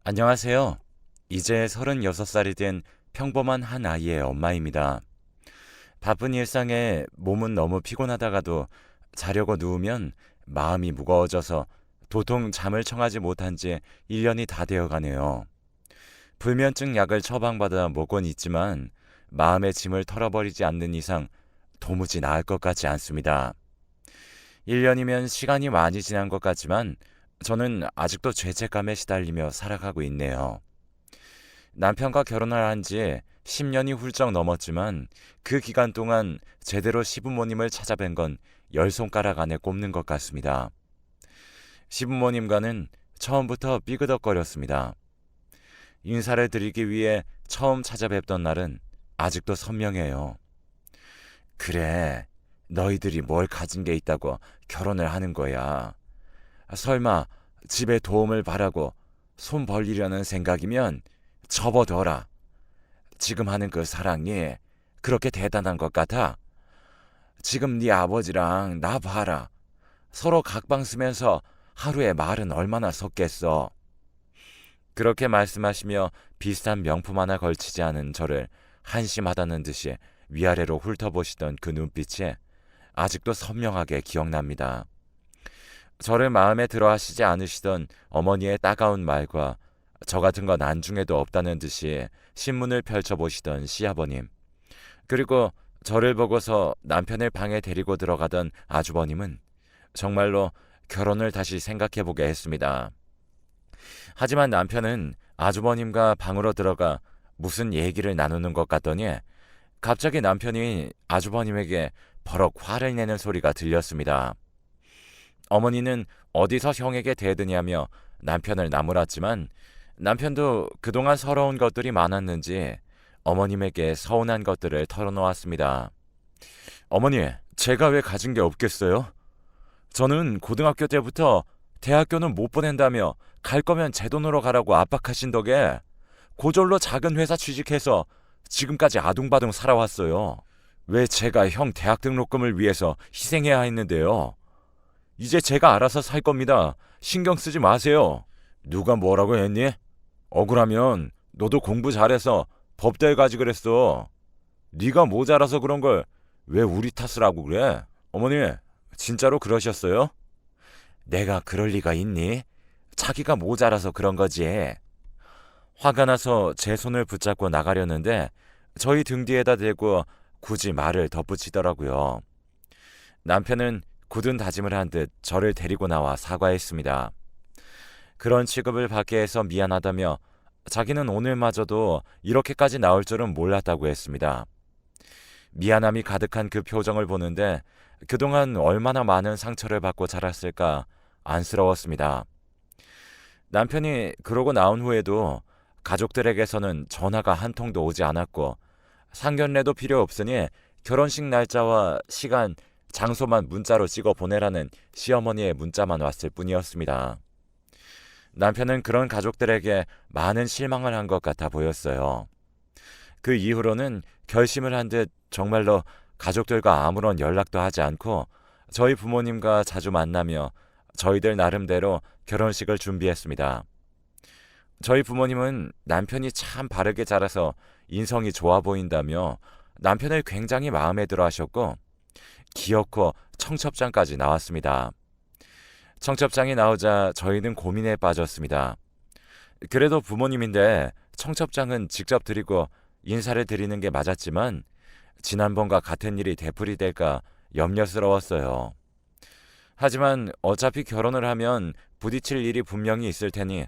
안녕하세요. 이제 36살이 된 평범한 한 아이의 엄마입니다. 바쁜 일상에 몸은 너무 피곤하다가도 자려고 누우면 마음이 무거워져서 도통 잠을 청하지 못한 지 1년이 다 되어 가네요. 불면증 약을 처방받아 먹곤 있지만 마음의 짐을 털어버리지 않는 이상 도무지 나을 것 같지 않습니다. 1년이면 시간이 많이 지난 것 같지만 저는 아직도 죄책감에 시달리며 살아가고 있네요. 남편과 결혼을 한 지 10년이 훌쩍 넘었지만 그 기간 동안 제대로 시부모님을 찾아뵌 건 10손가락 안에 꼽는 것 같습니다. 시부모님과는 처음부터 삐그덕거렸습니다. 인사를 드리기 위해 처음 찾아뵙던 날은 아직도 선명해요. 그래, 너희들이 뭘 가진 게 있다고 결혼을 하는 거야. 설마 집에 도움을 바라고 손 벌리려는 생각이면 접어둬라. 지금 하는 그 사랑이 그렇게 대단한 것 같아? 지금 네 아버지랑 나 봐라. 서로 각방 쓰면서 하루에 말은 얼마나 섰겠어. 그렇게 말씀하시며 비슷한 명품 하나 걸치지 않은 저를 한심하다는 듯이 위아래로 훑어보시던 그 눈빛이 아직도 선명하게 기억납니다. 저를 마음에 들어 하시지 않으시던 어머니의 따가운 말과 저 같은 건 안중에도 없다는 듯이 신문을 펼쳐보시던 시아버님, 그리고 저를 보고서 남편을 방에 데리고 들어가던 아주버님은 정말로 결혼을 다시 생각해보게 했습니다. 하지만 남편은 아주버님과 방으로 들어가 무슨 얘기를 나누는 것 같더니 갑자기 남편이 아주버님에게 버럭 화를 내는 소리가 들렸습니다. 어머니는 어디서 형에게 대드냐며 남편을 나무랐지만 남편도 그동안 서러운 것들이 많았는지 어머님에게 서운한 것들을 털어놓았습니다. 어머니, 제가 왜 가진 게 없겠어요? 저는 고등학교 때부터 대학교는 못 보낸다며 갈 거면 제 돈으로 가라고 압박하신 덕에 고졸로 작은 회사 취직해서 지금까지 아둥바둥 살아왔어요. 왜 제가 형 대학 등록금을 위해서 희생해야 했는데요? 이제 제가 알아서 살 겁니다. 신경 쓰지 마세요. 누가 뭐라고 했니? 억울하면 너도 공부 잘해서 법대 가지 그랬어. 네가 모자라서 그런 걸 왜 우리 탓을 하고 그래? 어머니, 진짜로 그러셨어요? 내가 그럴 리가 있니? 자기가 모자라서 그런 거지. 화가 나서 제 손을 붙잡고 나가려는데 저희 등 뒤에다 대고 굳이 말을 덧붙이더라고요. 남편은 굳은 다짐을 한 듯 저를 데리고 나와 사과했습니다. 그런 취급을 받게 해서 미안하다며 자기는 오늘마저도 이렇게까지 나올 줄은 몰랐다고 했습니다. 미안함이 가득한 그 표정을 보는데 그동안 얼마나 많은 상처를 받고 자랐을까 안쓰러웠습니다. 남편이 그러고 나온 후에도 가족들에게서는 전화가 한 통도 오지 않았고 상견례도 필요 없으니 결혼식 날짜와 시간, 장소만 문자로 찍어 보내라는 시어머니의 문자만 왔을 뿐이었습니다. 남편은 그런 가족들에게 많은 실망을 한 것 같아 보였어요. 그 이후로는 결심을 한 듯 정말로 가족들과 아무런 연락도 하지 않고 저희 부모님과 자주 만나며 저희들 나름대로 결혼식을 준비했습니다. 저희 부모님은 남편이 참 바르게 자라서 인성이 좋아 보인다며 남편을 굉장히 마음에 들어 하셨고 기어코 청첩장까지 나왔습니다. 청첩장이 나오자 저희는 고민에 빠졌습니다. 그래도 부모님인데 청첩장은 직접 드리고 인사를 드리는 게 맞았지만 지난번과 같은 일이 되풀이될까 염려스러웠어요. 하지만 어차피 결혼을 하면 부딪힐 일이 분명히 있을 테니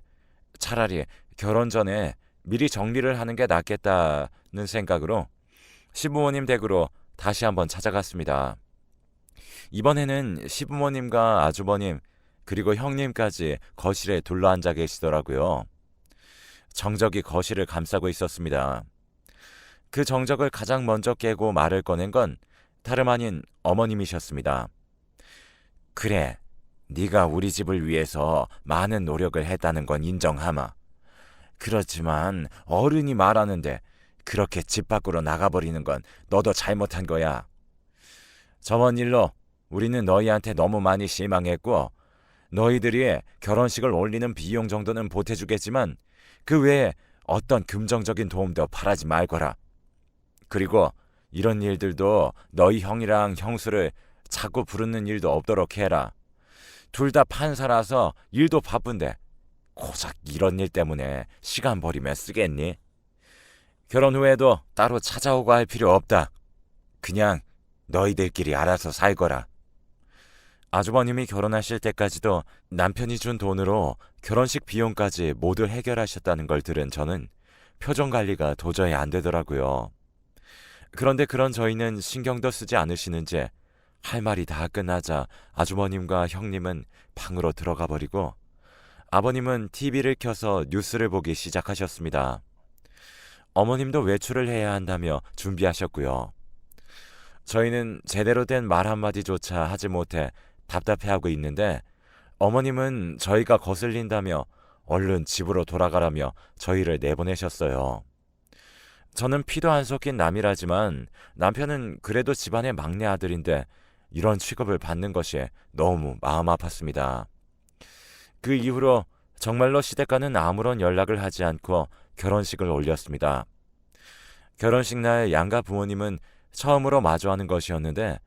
차라리 결혼 전에 미리 정리를 하는 게 낫겠다는 생각으로 시부모님 댁으로 다시 한번 찾아갔습니다. 이번에는 시부모님과 아주버님 그리고 형님까지 거실에 둘러앉아 계시더라고요. 정적이 거실을 감싸고 있었습니다. 그 정적을 가장 먼저 깨고 말을 꺼낸 건 다름 아닌 어머님이셨습니다. 그래, 네가 우리 집을 위해서 많은 노력을 했다는 건 인정하마. 그렇지만 어른이 말하는데 그렇게 집 밖으로 나가버리는 건 너도 잘못한 거야. 저번 일로 우리는 너희한테 너무 많이 실망했고 너희들이 결혼식을 올리는 비용 정도는 보태주겠지만 그 외에 어떤 금전적인 도움도 바라지 말거라. 그리고 이런 일들도 너희 형이랑 형수를 자꾸 부르는 일도 없도록 해라. 둘 다 판사라서 일도 바쁜데 고작 이런 일 때문에 시간 버리며 쓰겠니? 결혼 후에도 따로 찾아오고 할 필요 없다. 그냥 너희들끼리 알아서 살거라. 아주버님이 결혼하실 때까지도 남편이 준 돈으로 결혼식 비용까지 모두 해결하셨다는 걸 들은 저는 표정 관리가 도저히 안 되더라고요. 그런데 그런 저희는 신경도 쓰지 않으시는지 할 말이 다 끝나자 아주버님과 형님은 방으로 들어가 버리고 아버님은 TV를 켜서 뉴스를 보기 시작하셨습니다. 어머님도 외출을 해야 한다며 준비하셨고요. 저희는 제대로 된 말 한마디조차 하지 못해 답답해하고 있는데 어머님은 저희가 거슬린다며 얼른 집으로 돌아가라며 저희를 내보내셨어요. 저는 피도 안 섞인 남이라지만 남편은 그래도 집안의 막내 아들인데 이런 취급을 받는 것이 너무 마음 아팠습니다. 그 이후로 정말로 시댁과는 아무런 연락을 하지 않고 결혼식을 올렸습니다. 결혼식 날 양가 부모님은 처음으로 마주하는 것이었는데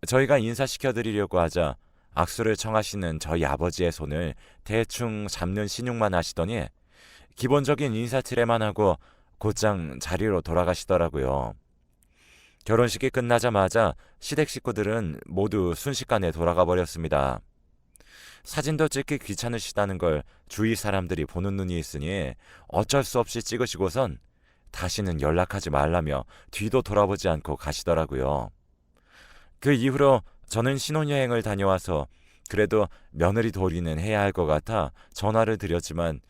저희가 인사시켜드리려고 하자 악수를 청하시는 저희 아버지의 손을 대충 잡는 신용만 하시더니 기본적인 인사치레만 하고 곧장 자리로 돌아가시더라고요. 결혼식이 끝나자마자 시댁 식구들은 모두 순식간에 돌아가 버렸습니다. 사진도 찍기 귀찮으시다는 걸 주위 사람들이 보는 눈이 있으니 어쩔 수 없이 찍으시고선 다시는 연락하지 말라며 뒤도 돌아보지 않고 가시더라고요. 그 이후로 저는 신혼여행을 다녀와서 그래도 며느리 도리는 해야 할 것 같아 전화를 드렸지만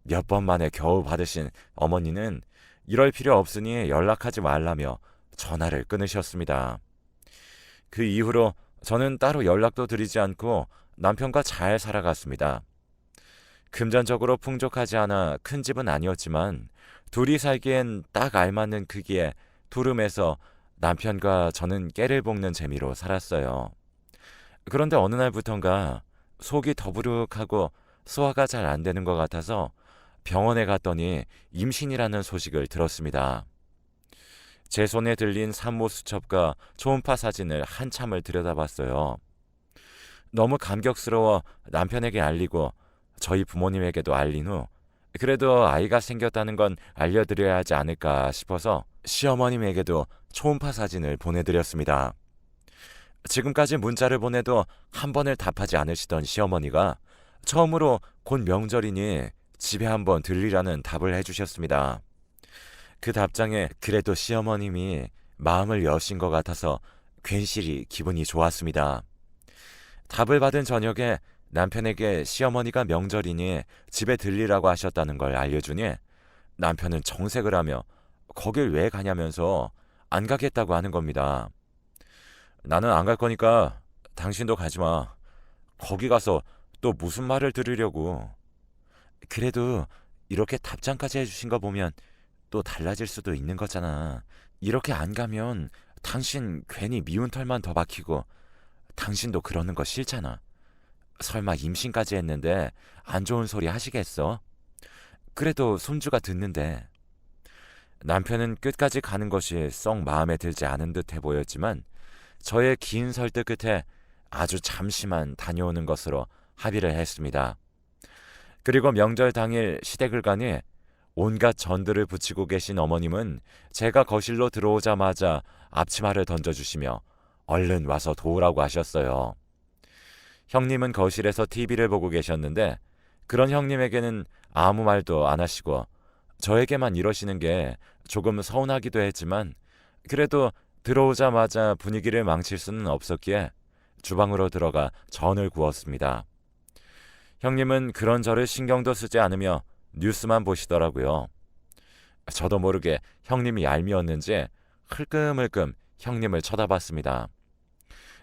몇 번 만에 겨우 받으신 어머니는 이럴 필요 없으니 연락하지 말라며 전화를 끊으셨습니다. 그 이후로 저는 따로 연락도 드리지 않고 남편과 잘 살아갔습니다. 금전적으로 풍족하지 않아 큰 집은 아니었지만 둘이 살기엔 딱 알맞는 크기에 두름에서 남편과 저는 깨를 볶는 재미로 살았어요. 그런데 어느 날부턴가 속이 더부룩하고 소화가 잘 안 되는 것 같아서 병원에 갔더니 임신이라는 소식을 들었습니다. 제 손에 들린 산모 수첩과 초음파 사진을 한참을 들여다봤어요. 너무 감격스러워 남편에게 알리고 저희 부모님에게도 알린 후 그래도 아이가 생겼다는 건 알려드려야 하지 않을까 싶어서 시어머님에게도 초음파 사진을 보내드렸습니다. 지금까지 문자를 보내도 한 번을 답하지 않으시던 시어머니가 처음으로 곧 명절이니 집에 한번 들리라는 답을 해주셨습니다. 그 답장에 그래도 시어머님이 마음을 여신 것 같아서 괜시리 기분이 좋았습니다. 답을 받은 저녁에 남편에게 시어머니가 명절이니 집에 들리라고 하셨다는 걸 알려주니 남편은 정색을 하며 거길 왜 가냐면서 안 가겠다고 하는 겁니다. 나는 안 갈 거니까 당신도 가지 마. 거기 가서 또 무슨 말을 들으려고. 그래도 이렇게 답장까지 해주신 거 보면 또 달라질 수도 있는 거잖아. 이렇게 안 가면 당신 괜히 미운 털만 더 박히고 당신도 그러는 거 싫잖아. 설마 임신까지 했는데 안 좋은 소리 하시겠어? 그래도 손주가 듣는데. 남편은 끝까지 가는 것이 썩 마음에 들지 않은 듯해 보였지만 저의 긴 설득 끝에 아주 잠시만 다녀오는 것으로 합의를 했습니다. 그리고 명절 당일 시댁을 가니 온갖 전들을 붙이고 계신 어머님은 제가 거실로 들어오자마자 앞치마를 던져주시며 얼른 와서 도우라고 하셨어요. 형님은 거실에서 TV를 보고 계셨는데 그런 형님에게는 아무 말도 안 하시고 저에게만 이러시는 게 조금 서운하기도 했지만 그래도 들어오자마자 분위기를 망칠 수는 없었기에 주방으로 들어가 전을 구웠습니다. 형님은 그런 저를 신경도 쓰지 않으며 뉴스만 보시더라고요. 저도 모르게 형님이 얄미웠는지 흘끔흘끔 형님을 쳐다봤습니다.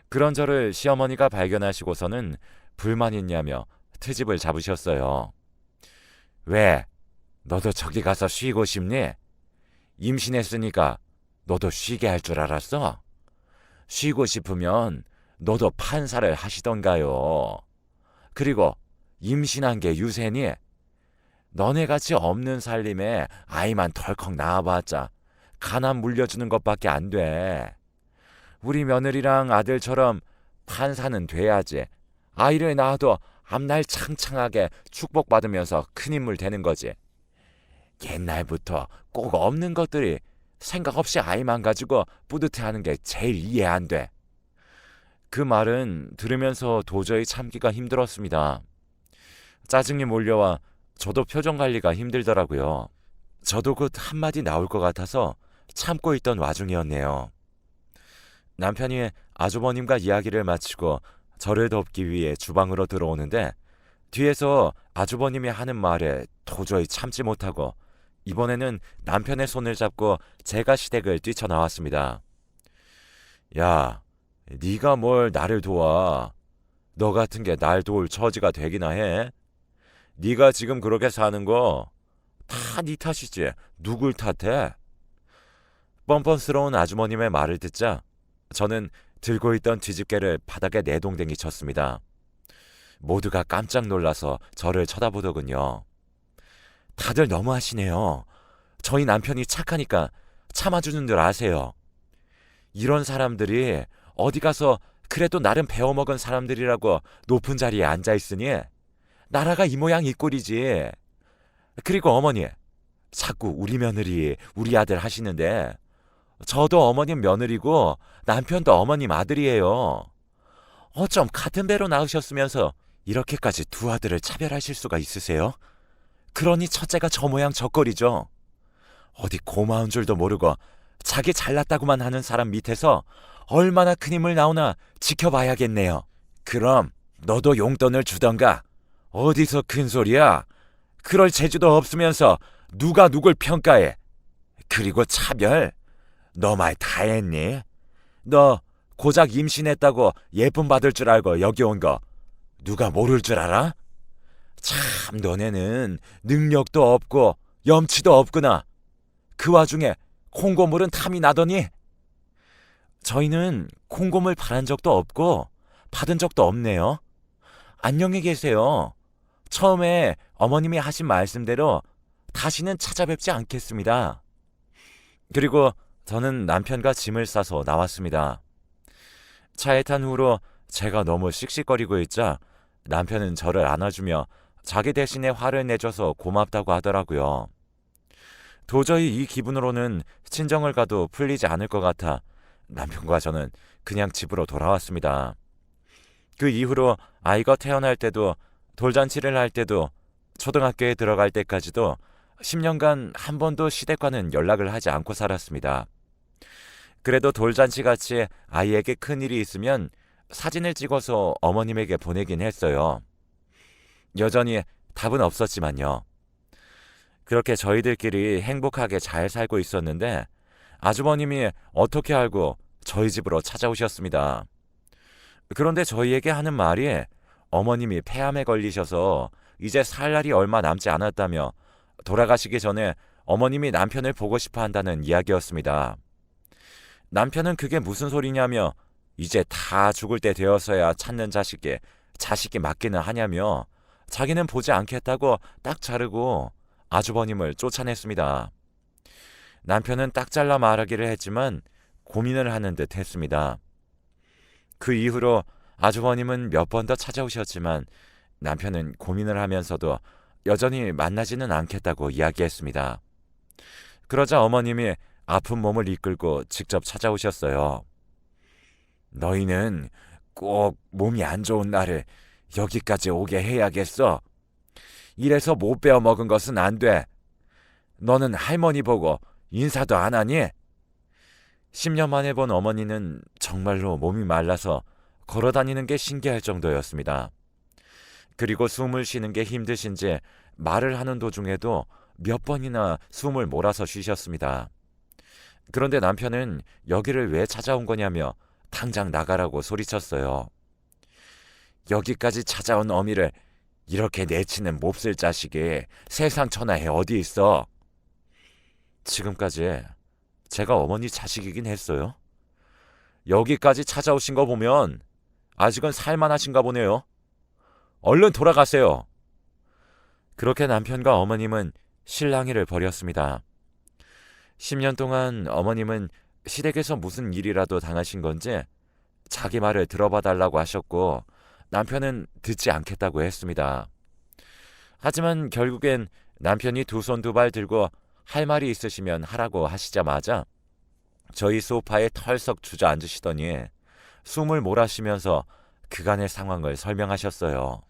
그런 저를 시어머니가 발견하시고서는 불만 있냐며 트집을 잡으셨어요. 왜? 너도 저기 가서 쉬고 싶니? 임신했으니까 너도 쉬게 할 줄 알았어? 쉬고 싶으면 너도 판사를 하시던가요. 그리고 임신한 게 유세니? 너네같이 없는 살림에 아이만 덜컥 낳아봤자 가난 물려주는 것밖에 안 돼. 우리 며느리랑 아들처럼 판사는 돼야지. 아이를 낳아도 앞날 창창하게 축복받으면서 큰 인물 되는 거지. 옛날부터 꼭 없는 것들이 생각 없이 아이만 가지고 뿌듯해하는 게 제일 이해 안 돼. 그 말은 들으면서 도저히 참기가 힘들었습니다. 짜증이 몰려와 저도 표정 관리가 힘들더라고요. 저도 곧 한마디 나올 것 같아서 참고 있던 와중이었네요. 남편이 아주버님과 이야기를 마치고 저를 돕기 위해 주방으로 들어오는데 뒤에서 아주버님이 하는 말에 도저히 참지 못하고 이번에는 남편의 손을 잡고 제가 시댁을 뛰쳐나왔습니다. 야, 네가 뭘 나를 도와. 너 같은 게 날 도울 처지가 되기나 해. 네가 지금 그렇게 사는 거 다 네 탓이지. 누굴 탓해? 뻔뻔스러운 아주머님의 말을 듣자 저는 들고 있던 뒤집개를 바닥에 내동댕이 쳤습니다. 모두가 깜짝 놀라서 저를 쳐다보더군요. 다들 너무하시네요. 저희 남편이 착하니까 참아주는 줄 아세요. 이런 사람들이 어디 가서 그래도 나름 배워먹은 사람들이라고 높은 자리에 앉아있으니 나라가 이 모양 이 꼴이지. 그리고 어머니, 자꾸 우리 며느리, 우리 아들 하시는데 저도 어머님 며느리고 남편도 어머님 아들이에요. 어쩜 같은 배로 낳으셨으면서 이렇게까지 두 아들을 차별하실 수가 있으세요? 그러니 첫째가 저 모양 저 꼴이죠. 어디 고마운 줄도 모르고 자기 잘났다고만 하는 사람 밑에서 얼마나 큰 힘을 나오나 지켜봐야겠네요. 그럼 너도 용돈을 주던가. 어디서 큰 소리야? 그럴 재주도 없으면서 누가 누굴 평가해. 그리고 차별? 너 말 다 했니? 너 고작 임신했다고 예쁨 받을 줄 알고 여기 온 거 누가 모를 줄 알아? 참 너네는 능력도 없고 염치도 없구나. 그 와중에 콩고물은 탐이 나더니. 저희는 콩고물 바란 적도 없고 받은 적도 없네요. 안녕히 계세요. 처음에 어머님이 하신 말씀대로 다시는 찾아뵙지 않겠습니다. 그리고 저는 남편과 짐을 싸서 나왔습니다. 차에 탄 후로 제가 너무 씩씩거리고 있자 남편은 저를 안아주며 자기 대신에 화를 내줘서 고맙다고 하더라고요. 도저히 이 기분으로는 친정을 가도 풀리지 않을 것 같아 남편과 저는 그냥 집으로 돌아왔습니다. 그 이후로 아이가 태어날 때도 돌잔치를 할 때도 초등학교에 들어갈 때까지도 10년간 한 번도 시댁과는 연락을 하지 않고 살았습니다. 그래도 돌잔치같이 아이에게 큰일이 있으면 사진을 찍어서 어머님에게 보내긴 했어요. 여전히 답은 없었지만요. 그렇게 저희들끼리 행복하게 잘 살고 있었는데 아주버님이 어떻게 알고 저희 집으로 찾아오셨습니다. 그런데 저희에게 하는 말이 어머님이 폐암에 걸리셔서 이제 살 날이 얼마 남지 않았다며 돌아가시기 전에 어머님이 남편을 보고 싶어 한다는 이야기였습니다. 남편은 그게 무슨 소리냐며 이제 다 죽을 때 되어서야 찾는 자식이 맞기는 하냐며 자기는 보지 않겠다고 딱 자르고 아주버님을 쫓아냈습니다. 남편은 딱 잘라 말하기를 했지만 고민을 하는 듯 했습니다. 그 이후로 아주버님은 몇 번 더 찾아오셨지만 남편은 고민을 하면서도 여전히 만나지는 않겠다고 이야기했습니다. 그러자 어머님이 아픈 몸을 이끌고 직접 찾아오셨어요. 너희는 꼭 몸이 안 좋은 날에 여기까지 오게 해야겠어. 이래서 못 베어 먹은 것은 안 돼. 너는 할머니 보고 인사도 안 하니? 10년 만에 본 어머니는 정말로 몸이 말라서 걸어다니는 게 신기할 정도였습니다. 그리고 숨을 쉬는 게 힘드신지 말을 하는 도중에도 몇 번이나 숨을 몰아서 쉬셨습니다. 그런데 남편은 여기를 왜 찾아온 거냐며 당장 나가라고 소리쳤어요. 여기까지 찾아온 어미를 이렇게 내치는 몹쓸 자식이 세상 천하에 어디 있어? 지금까지 제가 어머니 자식이긴 했어요. 여기까지 찾아오신 거 보면 아직은 살만하신가 보네요. 얼른 돌아가세요. 그렇게 남편과 어머님은 실랑이를 벌였습니다. 10년 동안 어머님은 시댁에서 무슨 일이라도 당하신 건지 자기 말을 들어봐 달라고 하셨고 남편은 듣지 않겠다고 했습니다. 하지만 결국엔 남편이 두 손 두 발 들고 할 말이 있으시면 하라고 하시자마자 저희 소파에 털썩 주저앉으시더니 숨을 몰아쉬면서 그간의 상황을 설명하셨어요.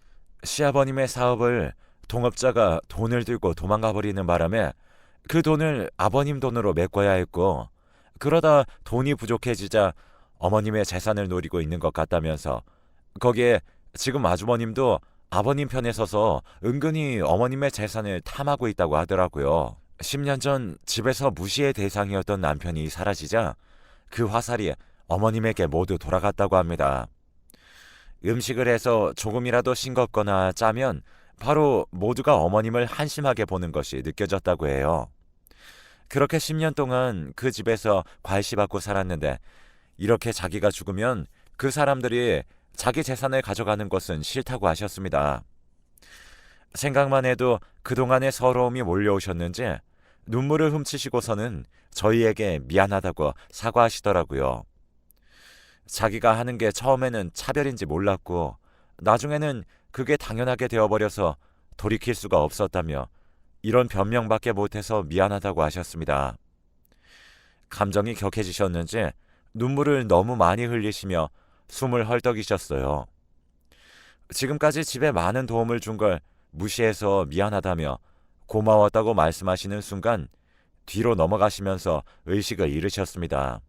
시아버님의 사업을 동업자가 돈을 들고 도망가 버리는 바람에 그 돈을 아버님 돈으로 메꿔야 했고 그러다 돈이 부족해지자 어머님의 재산을 노리고 있는 것 같다면서 거기에 지금 아주버님도 아버님 편에 서서 은근히 어머님의 재산을 탐하고 있다고 하더라고요. 10년 전 집에서 무시의 대상이었던 남편이 사라지자 그 화살이 어머님에게 모두 돌아갔다고 합니다. 음식을 해서 조금이라도 싱겁거나 짜면 바로 모두가 어머님을 한심하게 보는 것이 느껴졌다고 해요. 그렇게 10년 동안 그 집에서 괄시받고 살았는데 이렇게 자기가 죽으면 그 사람들이 자기 재산을 가져가는 것은 싫다고 하셨습니다. 생각만 해도 그동안의 서러움이 몰려오셨는지 눈물을 훔치시고서는 저희에게 미안하다고 사과하시더라고요. 자기가 하는 게 처음에는 차별인지 몰랐고 나중에는 그게 당연하게 되어버려서 돌이킬 수가 없었다며 이런 변명밖에 못해서 미안하다고 하셨습니다. 감정이 격해지셨는지 눈물을 너무 많이 흘리시며 숨을 헐떡이셨어요. 지금까지 집에 많은 도움을 준 걸 무시해서 미안하다며 고마웠다고 말씀하시는 순간 뒤로 넘어가시면서 의식을 잃으셨습니다.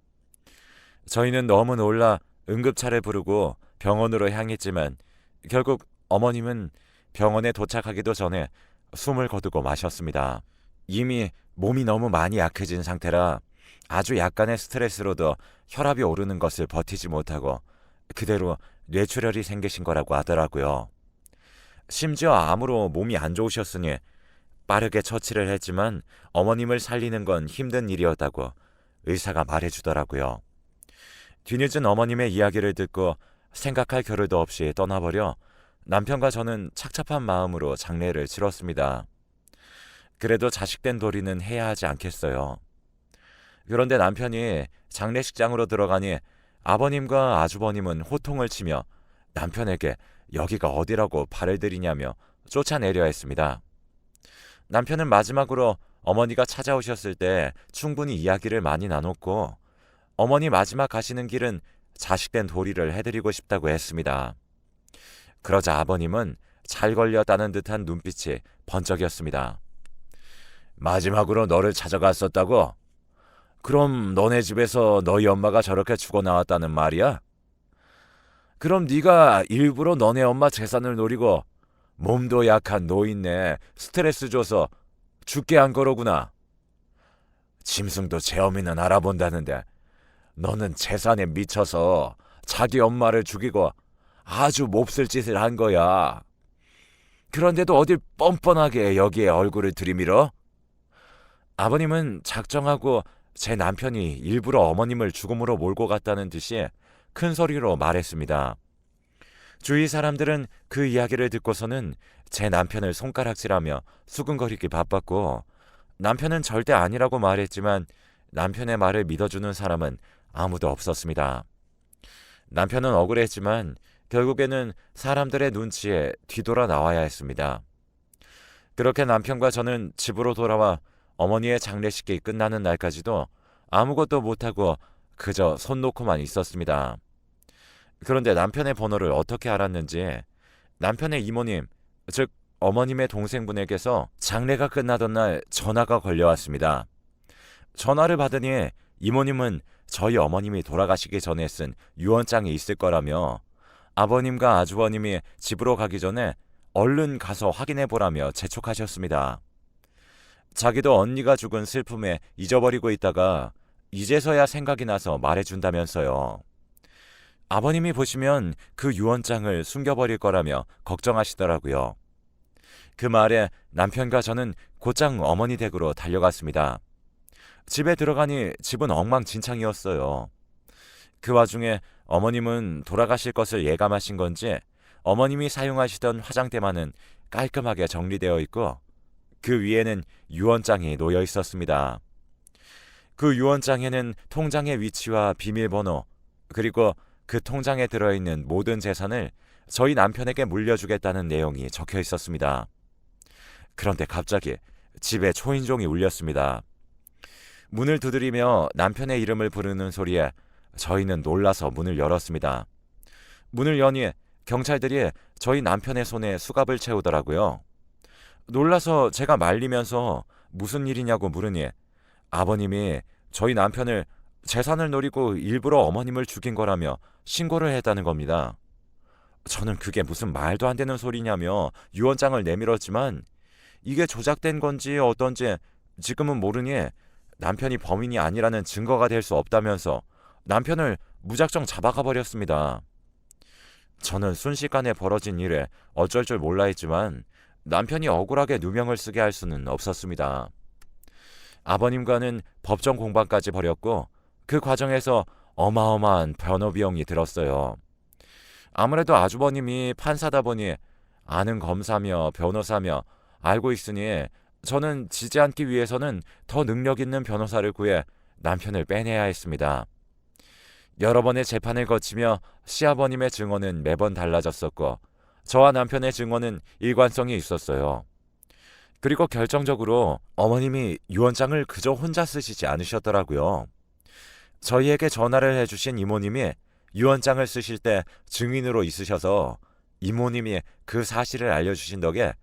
저희는 너무 놀라 응급차를 부르고 병원으로 향했지만 결국 어머님은 병원에 도착하기도 전에 숨을 거두고 마셨습니다. 이미 몸이 너무 많이 약해진 상태라 아주 약간의 스트레스로도 혈압이 오르는 것을 버티지 못하고 그대로 뇌출혈이 생기신 거라고 하더라고요. 심지어 암으로 몸이 안 좋으셨으니 빠르게 처치를 했지만 어머님을 살리는 건 힘든 일이었다고 의사가 말해주더라고요. 뒤늦은 어머님의 이야기를 듣고 생각할 겨를도 없이 떠나버려 남편과 저는 착잡한 마음으로 장례를 치렀습니다. 그래도 자식된 도리는 해야 하지 않겠어요. 그런데 남편이 장례식장으로 들어가니 아버님과 아주버님은 호통을 치며 남편에게 여기가 어디라고 발을 들이냐며 쫓아내려 했습니다. 남편은 마지막으로 어머니가 찾아오셨을 때 충분히 이야기를 많이 나눴고 어머니 마지막 가시는 길은 자식된 도리를 해드리고 싶다고 했습니다. 그러자 아버님은 잘 걸렸다는 듯한 눈빛이 번쩍였습니다. 마지막으로 너를 찾아갔었다고? 그럼 너네 집에서 너희 엄마가 저렇게 죽어 나왔다는 말이야? 그럼 네가 일부러 너네 엄마 재산을 노리고 몸도 약한 노인네 스트레스 줘서 죽게 한 거로구나. 짐승도 제 어미는 알아본다는데 너는 재산에 미쳐서 자기 엄마를 죽이고 아주 몹쓸 짓을 한 거야. 그런데도 어딜 뻔뻔하게 여기에 얼굴을 들이밀어? 아버님은 작정하고 제 남편이 일부러 어머님을 죽음으로 몰고 갔다는 듯이 큰 소리로 말했습니다. 주위 사람들은 그 이야기를 듣고서는 제 남편을 손가락질하며 수근거리기 바빴고 남편은 절대 아니라고 말했지만 남편의 말을 믿어주는 사람은 아무도 없었습니다. 남편은 억울했지만 결국에는 사람들의 눈치에 뒤돌아 나와야 했습니다. 그렇게 남편과 저는 집으로 돌아와 어머니의 장례식이 끝나는 날까지도 아무것도 못하고 그저 손 놓고만 있었습니다. 그런데 남편의 번호를 어떻게 알았는지 남편의 이모님, 즉 어머님의 동생분에게서 장례가 끝나던 날 전화가 걸려왔습니다. 전화를 받으니 이모님은 저희 어머님이 돌아가시기 전에 쓴 유언장이 있을 거라며 아버님과 아주버님이 집으로 가기 전에 얼른 가서 확인해보라며 재촉하셨습니다. 자기도 언니가 죽은 슬픔에 잊어버리고 있다가 이제서야 생각이 나서 말해준다면서요. 아버님이 보시면 그 유언장을 숨겨버릴 거라며 걱정하시더라고요. 그 말에 남편과 저는 곧장 어머니 댁으로 달려갔습니다. 집에 들어가니 집은 엉망진창이었어요. 그 와중에 어머님은 돌아가실 것을 예감하신 건지 어머님이 사용하시던 화장대만은 깔끔하게 정리되어 있고 그 위에는 유언장이 놓여 있었습니다. 그 유언장에는 통장의 위치와 비밀번호, 그리고 그 통장에 들어있는 모든 재산을 저희 남편에게 물려주겠다는 내용이 적혀 있었습니다. 그런데 갑자기 집에 초인종이 울렸습니다. 문을 두드리며 남편의 이름을 부르는 소리에 저희는 놀라서 문을 열었습니다. 문을 여니 경찰들이 저희 남편의 손에 수갑을 채우더라고요. 놀라서 제가 말리면서 무슨 일이냐고 물으니 아버님이 저희 남편을 재산을 노리고 일부러 어머님을 죽인 거라며 신고를 했다는 겁니다. 저는 그게 무슨 말도 안 되는 소리냐며 유언장을 내밀었지만 이게 조작된 건지 어떤지 지금은 모르니 남편이 범인이 아니라는 증거가 될 수 없다면서 남편을 무작정 잡아가 버렸습니다. 저는 순식간에 벌어진 일에 어쩔 줄 몰라 했지만 남편이 억울하게 누명을 쓰게 할 수는 없었습니다. 아버님과는 법정 공방까지 벌였고 그 과정에서 어마어마한 변호 비용이 들었어요. 아무래도 아주버님이 판사다 보니 아는 검사며 변호사며 알고 있으니 저는 지지 않기 위해서는 더 능력 있는 변호사를 구해 남편을 빼내야 했습니다. 여러 번의 재판을 거치며 시아버님의 증언은 매번 달라졌었고 저와 남편의 증언은 일관성이 있었어요. 그리고 결정적으로 어머님이 유언장을 그저 혼자 쓰시지 않으셨더라고요. 저희에게 전화를 해주신 이모님이 유언장을 쓰실 때 증인으로 있으셔서 이모님이 그 사실을 알려주신 덕에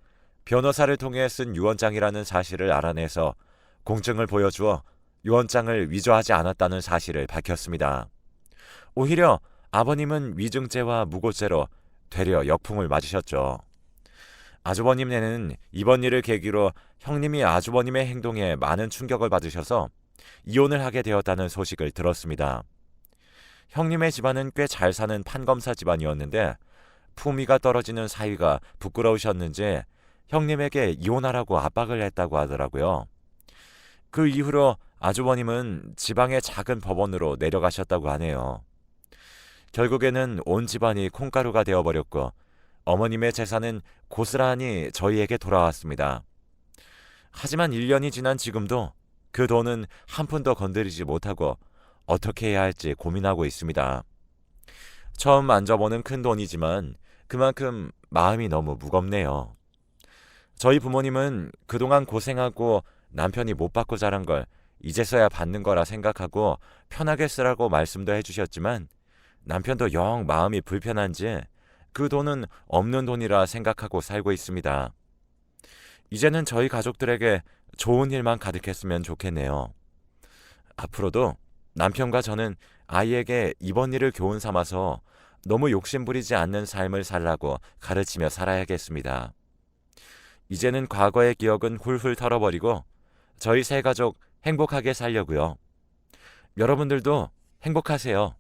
변호사를 통해 쓴 유언장이라는 사실을 알아내서 공증을 보여주어 유언장을 위조하지 않았다는 사실을 밝혔습니다. 오히려 아버님은 위증죄와 무고죄로 되려 역풍을 맞으셨죠. 아주버님네는 이번 일을 계기로 형님이 아주버님의 행동에 많은 충격을 받으셔서 이혼을 하게 되었다는 소식을 들었습니다. 형님의 집안은 꽤 잘 사는 판검사 집안이었는데 품위가 떨어지는 사위가 부끄러우셨는지 형님에게 이혼하라고 압박을 했다고 하더라고요. 그 이후로 아주버님은 지방의 작은 법원으로 내려가셨다고 하네요. 결국에는 온 집안이 콩가루가 되어버렸고 어머님의 재산은 고스란히 저희에게 돌아왔습니다. 하지만 1년이 지난 지금도 그 돈은 한 푼도 건드리지 못하고 어떻게 해야 할지 고민하고 있습니다. 처음 만져보는 큰 돈이지만 그만큼 마음이 너무 무겁네요. 저희 부모님은 그동안 고생하고 남편이 못 받고 자란 걸 이제서야 받는 거라 생각하고 편하게 쓰라고 말씀도 해주셨지만 남편도 영 마음이 불편한지 그 돈은 없는 돈이라 생각하고 살고 있습니다. 이제는 저희 가족들에게 좋은 일만 가득했으면 좋겠네요. 앞으로도 남편과 저는 아이에게 이번 일을 교훈 삼아서 너무 욕심부리지 않는 삶을 살라고 가르치며 살아야겠습니다. 이제는 과거의 기억은 훌훌 털어버리고 저희 세 가족 행복하게 살려고요. 여러분들도 행복하세요.